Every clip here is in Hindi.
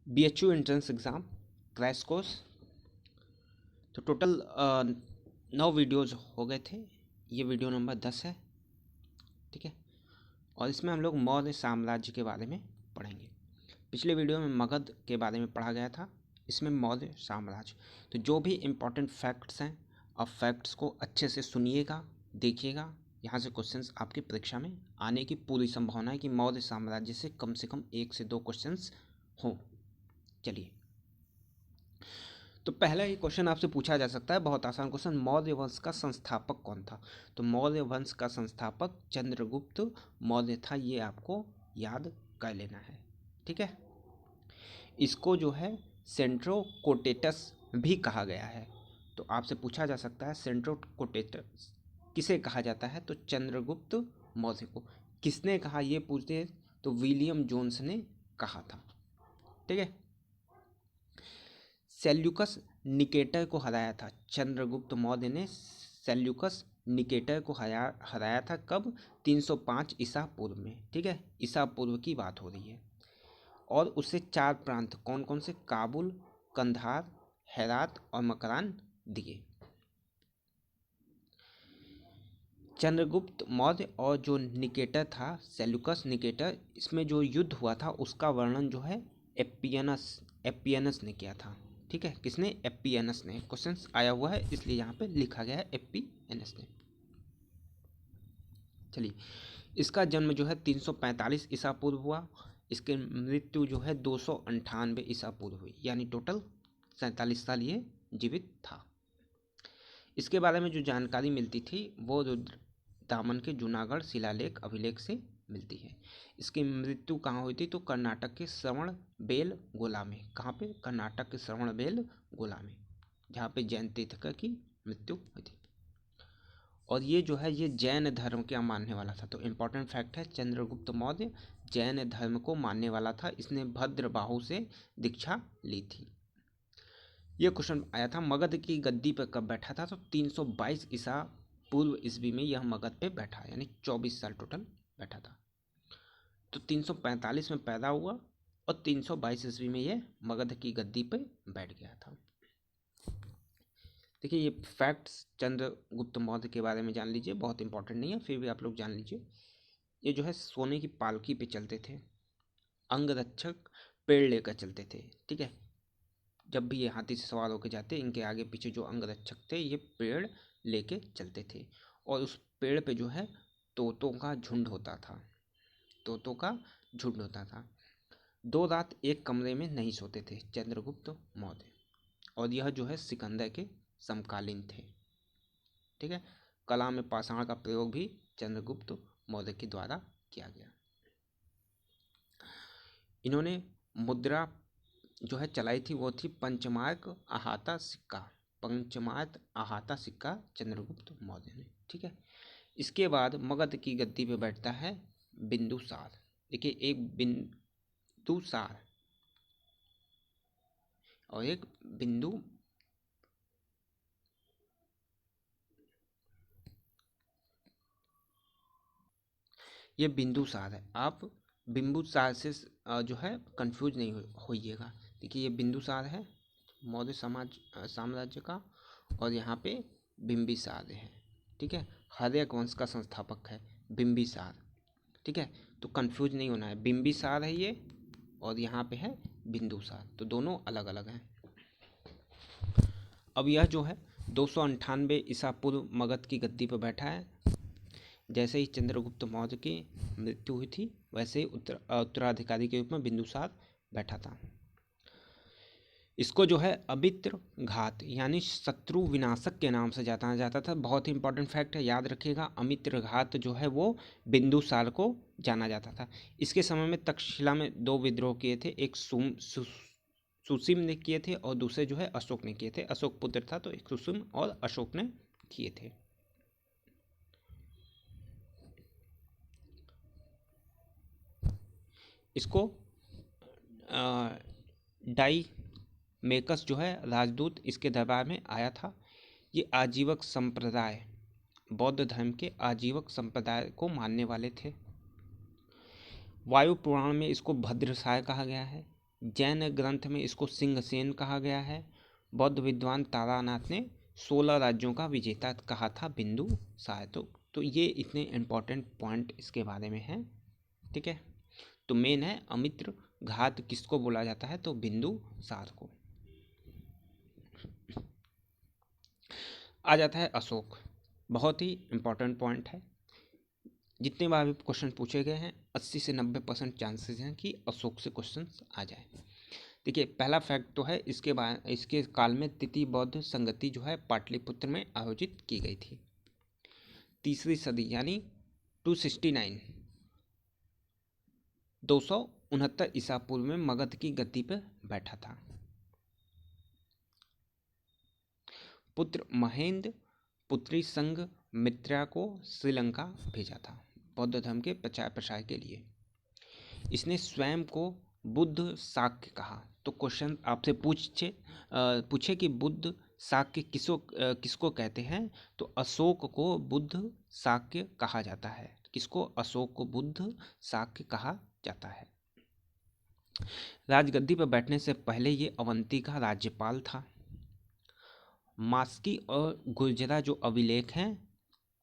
BHU entrance exam crash course. तो टोटल 9 वीडियोज़ हो गए थे, ये वीडियो नंबर 10 है, ठीक है। और इसमें हम लोग मौर्य साम्राज्य के बारे में पढ़ेंगे। पिछले वीडियो में मगध के बारे में पढ़ा गया था, इसमें मौर्य साम्राज्य। तो जो भी इम्पोर्टेंट फैक्ट्स हैं, आप फैक्ट्स को अच्छे से सुनिएगा, देखिएगा। यहाँ से क्वेश्चंस आपकी परीक्षा में आने की पूरी संभावना है कि मौर्य साम्राज्य से कम 1 से 2 क्वेश्चंस हों। चलिए, तो पहला ही क्वेश्चन आपसे पूछा जा सकता है, बहुत आसान क्वेश्चन, मौर्य वंश का संस्थापक कौन था? तो मौर्य वंश का संस्थापक चंद्रगुप्त मौर्य था, ये आपको याद कर लेना है, ठीक है। इसको जो है सेंट्रोकोटेटस भी कहा गया है। तो आपसे पूछा जा सकता है सेंट्रोकोटेटस किसे कहा जाता है? तो चंद्रगुप्त मौर्य को। किसने कहा, ये पूछते तो विलियम जोन्स ने कहा था, ठीक है। सेल्यूकस निकेटर को हराया था, चंद्रगुप्त मौर्य ने सेल्यूकस निकेटर को हराया था। कब? 305 ईसा पूर्व में, ठीक है, ईसा पूर्व की बात हो रही है। और उसे 4 प्रांत कौन कौन से? काबुल, कंधार, हेरात और मकरान दिए। चंद्रगुप्त मौर्य और जो निकेटर था, सेल्यूकस निकेटर, इसमें जो युद्ध हुआ था उसका वर्णन जो है एप्पियनस ने किया था, ठीक है। किसने? एप्पियनस ने। क्वेश्चंस आया हुआ है इसलिए यहाँ पे लिखा गया है एप्पियनस ने। चलिए, इसका जन्म जो है 345 ईसा पूर्व हुआ, इसकी मृत्यु जो है 298 ईसा पूर्व हुई, यानी टोटल 47 साल ये जीवित था। इसके बारे में जो जानकारी मिलती थी वो रुद्र दामन के जूनागढ़ शिलालेख अभिलेख से मिलती है। इसकी मृत्यु कहाँ हुई थी? तो कर्नाटक के श्रवण बेल गोला में। कहाँ पे? कर्नाटक के श्रवण बेल गोला में, जहाँ पे जैन तीर्थंकर की मृत्यु हुई थी। और ये जो है ये जैन धर्म का मानने वाला था। तो इम्पोर्टेंट फैक्ट है, चंद्रगुप्त मौर्य जैन धर्म को मानने वाला था। इसने भद्रबाहु से दीक्षा ली थी। ये क्वेश्चन आया था, मगध की गद्दी पर कब बैठा था? तो 322 ईसा पूर्व ईस्वी में यह मगध पे बैठा, यानी 24 साल टोटल बैठा था। तो 345 में पैदा हुआ और 322 ईस्वी में यह मगध की गद्दी पे बैठ गया था। देखिए, ये फैक्ट्स चंद्रगुप्त मौर्य के बारे में जान लीजिए, बहुत इंपॉर्टेंट नहीं है, फिर भी आप लोग जान लीजिए। ये जो है सोने की पालकी पे चलते थे, अंगरक्षक पेड़ लेकर चलते थे, ठीक है। जब भी ये हाथी से सवार होकर जाते, इनके आगे पीछे जो अंगरक्षक थे ये पेड़ लेके चलते थे। और उस पेड़ पे जो है तोतों का झुंड होता था, तोतों का झुंड होता था। 2 रात एक कमरे में नहीं सोते थे चंद्रगुप्त मौर्य, और यह जो है सिकंदर के समकालीन थे, ठीक है। कला में पाषाण का प्रयोग भी चंद्रगुप्त मौर्य के द्वारा किया गया। इन्होंने मुद्रा जो है चलाई थी, वो थी पंचमार्क अहाता सिक्का। पंचमार्क अहाता सिक्का चंद्रगुप्त मौर्य ने, ठीक है। इसके बाद मगध की गद्दी पे बैठता है बिंदुसार। देखिए, एक बिंदुसार और एक बिंदु, ये बिंदुसार है। आप बिंदुसार से जो है कंफ्यूज नहीं होइएगा। देखिए, ये बिंदुसार है मौर्य साम्राज्य का, और यहाँ पे बिंबिसार है, ठीक है। हर्यक वंश का संस्थापक है बिंबिसार, ठीक है। तो कंफ्यूज नहीं होना है, बिंबिसार है ये और यहाँ पे है बिंदुसार, तो दोनों अलग अलग हैं। अब यह जो है 298 ईसा पूर्व मगध की गद्दी पर बैठा है। जैसे ही चंद्रगुप्त मौर्य की मृत्यु हुई थी, वैसे ही उत्तराधिकारी के रूप में बिंदुसार बैठा था। इसको जो है अमित्र घात यानी शत्रु विनाशक के नाम से जाना जाता था। बहुत ही इंपॉर्टेंट फैक्ट है, याद रखिएगा। अमित्र घात जो है वो बिंदुसार को जाना जाता था। इसके समय में तक्षशिला में 2 विद्रोह किए थे, एक सुसीम ने किए थे और दूसरे जो है अशोक ने किए थे। अशोक पुत्र था तो एक सुसीम और अशोक ने किए थे। इसको डाई मेकस जो है राजदूत इसके दरबार में आया था। ये आजीवक संप्रदाय, बौद्ध धर्म के आजीवक संप्रदाय को मानने वाले थे। वायु पुराण में इसको भद्रसाय कहा गया है। जैन ग्रंथ में इसको सिंहसेन कहा गया है। बौद्ध विद्वान तारानाथ ने 16 राज्यों का विजेता कहा था बिंदुसार। तो ये इतने इम्पोर्टेंट पॉइंट इसके बारे में हैं, ठीक है। तो मेन है अमित्र घात किसको बोला जाता है, तो बिंदुसार को। आ जाता है अशोक, बहुत ही इम्पोर्टेंट पॉइंट है। जितने बार भी क्वेश्चन पूछे गए हैं 80 से 90% चांसेस हैं कि अशोक से क्वेश्चन आ जाए। देखिए, पहला फैक्ट तो है इसके काल में तृतीय बौद्ध संगति जो है पाटलिपुत्र में आयोजित की गई थी। तीसरी सदी यानी 269 269 ईसा पूर्व में मगध की गद्दी पर बैठा था। पुत्र महेंद्र पुत्री संघ मित्रा को श्रीलंका भेजा था बौद्ध धर्म के प्रचार प्रसार के लिए। इसने स्वयं को बुद्ध शाक्य कहा। तो क्वेश्चन आपसे पूछे कि बुद्ध शाक्य किसको कहते हैं, तो अशोक को बुद्ध शाक्य कहा जाता है। किसको? अशोक को बुद्ध शाक्य कहा जाता है। राजगद्दी पर बैठने से पहले ये अवंती का राज्यपाल था। मास्की और गुर्जरा जो अभिलेख हैं,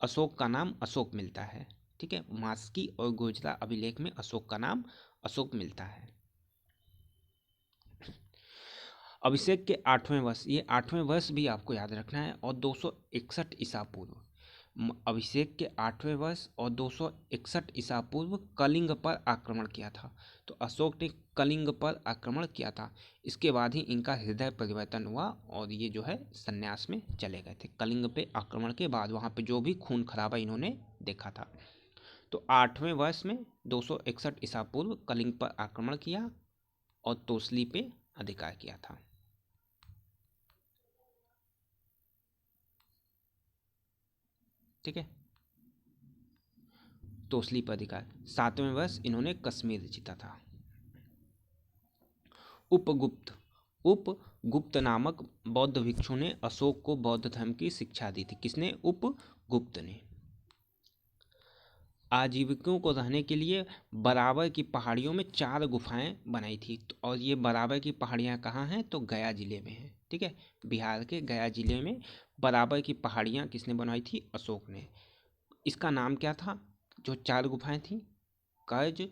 अशोक का नाम अशोक मिलता है, ठीक है। मास्की और गुर्जरा अभिलेख में अशोक का नाम अशोक मिलता है। अभिषेक के 8वें वर्ष, ये 8वें वर्ष भी आपको याद रखना है, और 261 ईसा पूर्व। अभिषेक के 8वें वर्ष और 261 ईसा पूर्व कलिंग पर आक्रमण किया था। तो अशोक ने कलिंग पर आक्रमण किया था। इसके बाद ही इनका हृदय परिवर्तन हुआ और ये जो है संन्यास में चले गए थे। कलिंग पे आक्रमण के बाद वहाँ पे जो भी खून खराबा इन्होंने देखा था। तो 8वें वर्ष में 261 ईसा पूर्व कलिंग पर आक्रमण किया और तोसली पे अधिकार किया था। ठीक है, तोसली पर अधिकार। 7वें वर्ष इन्होंने कश्मीर जीता था। उपगुप्त नामक बौद्ध भिक्षु ने अशोक को बौद्ध धर्म की शिक्षा दी थी। किसने? उपगुप्त ने। आजीविकों को रहने के लिए बराबर की पहाड़ियों में 4 गुफाएं बनाई थी। और ये बराबर की पहाड़ियां कहाँ हैं? तो गया जिले में है, ठीक है। बिहार के गया जिले में बराबर की पहाड़ियां किसने बनवाई थी? अशोक ने। इसका नाम क्या था जो 4 गुफाएं थी? कर्ज,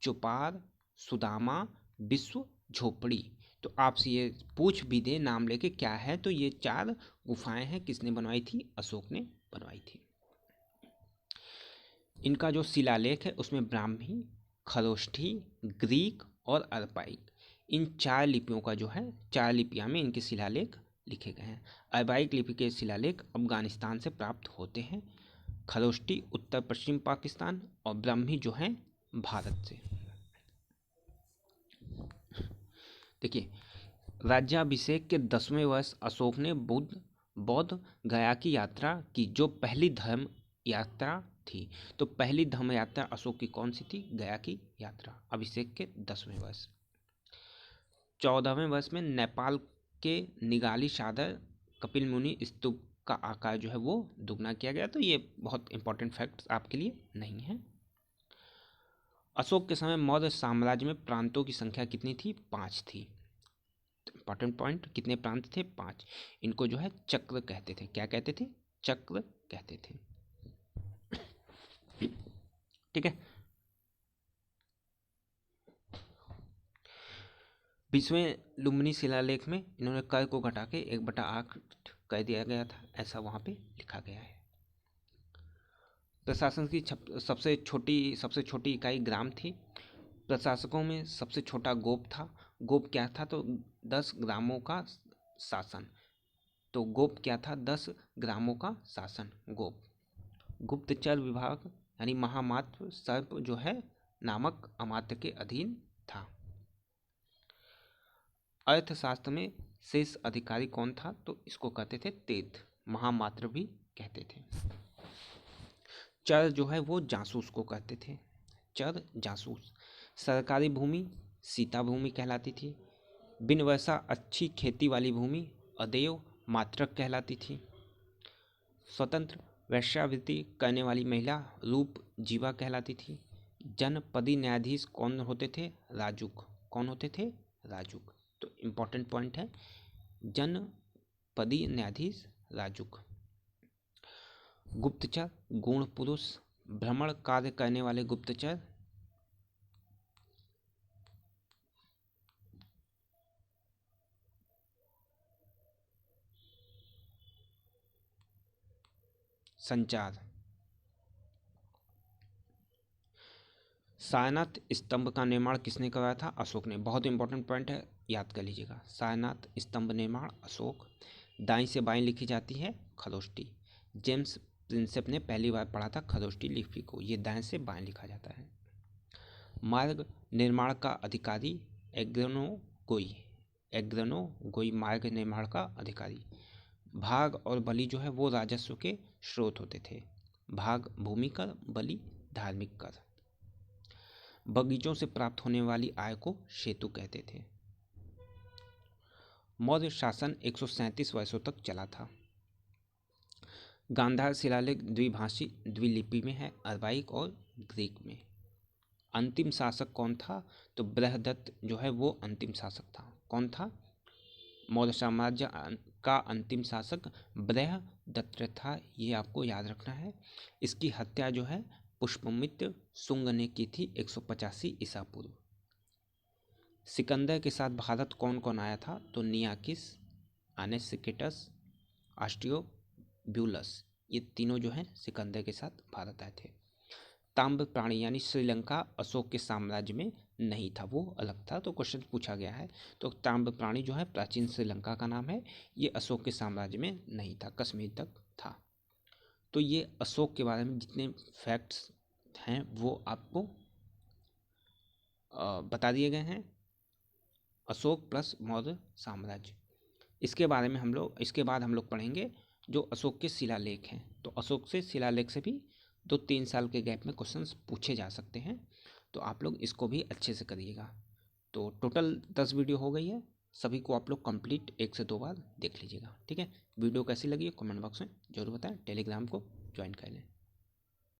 चुपार, सुदामा, विश्व, झोपड़ी। तो आपसे ये पूछ भी दे नाम लेके क्या है, तो ये 4 गुफाएं हैं। किसने बनवाई थी? अशोक ने बनवाई थी। इनका जो शिलालेख है उसमें ब्राह्मी, खरोष्ठी, ग्रीक और अरबाइक, इन 4 लिपियों का जो है 4 लिपियां में इनके शिलालेख लिखे गए हैं। अरबाइक लिपि के शिलालेख अफगानिस्तान से प्राप्त होते हैं, खरोष्ठी उत्तर पश्चिम पाकिस्तान और ब्राह्मी जो है भारत से। देखिए, राज्याभिषेक के 10वें वर्ष अशोक ने बौद्ध गया की यात्रा की, जो पहली धर्म यात्रा थी। तो पहली धर्म यात्रा अशोक की कौन सी थी? गया की यात्रा, अभिषेक के 10वें वर्ष। 14वें वर्ष में नेपाल के निगाली सादर कपिल मुनि स्तूप का आकार जो है वो दुगना किया गया। तो ये बहुत इंपॉर्टेंट फैक्ट्स आपके लिए नहीं है। अशोक के समय मौर्य साम्राज्य में प्रांतों की संख्या कितनी थी? 5 थी। इंपॉर्टेंट पॉइंट, कितने प्रांत थे? 5। इनको जो है चक्र कहते थे। क्या कहते थे? चक्र कहते थे, ठीक है। 20वें लुम्बिनी शिलालेख में इन्होंने कर को घटा के 1/8 कर दिया गया था, ऐसा वहां पे लिखा गया है। प्रशासन की सबसे छोटी इकाई ग्राम थी। प्रशासकों में सबसे छोटा गोप था। गोप क्या था? तो 10 ग्रामों का शासन। तो गोप क्या था? 10 ग्रामों का शासन, गोप। गुप्तचर विभाग यानी महामात्र सर्प जो है नामक अमात्य के अधीन था। अर्थशास्त्र में शेष अधिकारी कौन था? तो इसको कहते थे तीर्थ, महामात्र भी कहते थे। चर जो है वो जासूस को कहते थे, चर जासूस। सरकारी भूमि सीता भूमि कहलाती थी। बिन वर्षा अच्छी खेती वाली भूमि अदेव मात्रक कहलाती थी। स्वतंत्र वैश्यावृत्ति करने वाली महिला रूप जीवा कहलाती थी। जनपदी न्यायाधीश कौन होते थे? राजुक। कौन होते थे? राजुक। तो इम्पोर्टेंट पॉइंट है, जनपदीय न्यायाधीश राजुक। गुप्तचर गुण पुरुष, भ्रमण कार्य करने वाले गुप्तचर संचार। सारनाथ स्तंभ का निर्माण किसने कराया था? अशोक ने। बहुत इंपॉर्टेंट पॉइंट है, याद कर लीजिएगा। सारनाथ स्तंभ निर्माण अशोक। दाईं से बाईं लिखी जाती है खरोष्टी। जेम्स प्रिंसेप ने पहली बार पढ़ा था खरोष्टी लिपि को, ये दाएं से बाएं लिखा जाता है। मार्ग निर्माण का अधिकारी एग्रनोगोई। एग्रनोगोई मार्ग निर्माण का अधिकारी। भाग और बलि जो है वो राजस्व के स्रोत होते थे। भाग भूमि कर, बलि धार्मिक कर। बगीचों से प्राप्त होने वाली आय को सेतु कहते थे। मौर्य शासन 137 वर्षों तक चला था। गांधार शिलालेख द्विभाषी द्विलिपि में है, अरवाइक और ग्रीक में। अंतिम शासक कौन था? तो बृहदत्त जो है वो अंतिम शासक था। कौन था? मौर्य साम्राज्य का अंतिम शासक बृहदत्त था, ये आपको याद रखना है। इसकी हत्या जो है पुष्यमित्र शुंग ने की थी 185 ईसा पूर्व। सिकंदर के साथ भारत कौन कौन आया था? तो नियाकिस, अनेसिकेटस, आस्ट्रियोब्यूलस, ये तीनों जो हैं सिकंदर के साथ भारत आए थे। ताम्रपाणी यानी श्रीलंका अशोक के साम्राज्य में नहीं था, वो अलग था। तो क्वेश्चन पूछा गया है। तो ताम्रपाणी जो है प्राचीन श्रीलंका का नाम है, ये अशोक के साम्राज्य में नहीं था, कश्मीर तक था। तो ये अशोक के बारे में जितने फैक्ट्स हैं वो आपको बता दिए गए हैं। अशोक प्लस मौर्य साम्राज्य, इसके बारे में इसके बाद हम लोग पढ़ेंगे जो अशोक के शिलालेख हैं। तो अशोक से शिलालेख से भी 2-3 साल के गैप में क्वेश्चंस पूछे जा सकते हैं, तो आप लोग इसको भी अच्छे से करिएगा। तो टोटल 10 वीडियो हो गई है, सभी को आप लोग कंप्लीट 1 से 2 बार देख लीजिएगा, ठीक है। वीडियो कैसी लगी कमेंट बॉक्स में जरूर बताएं, टेलीग्राम को ज्वाइन कर लें।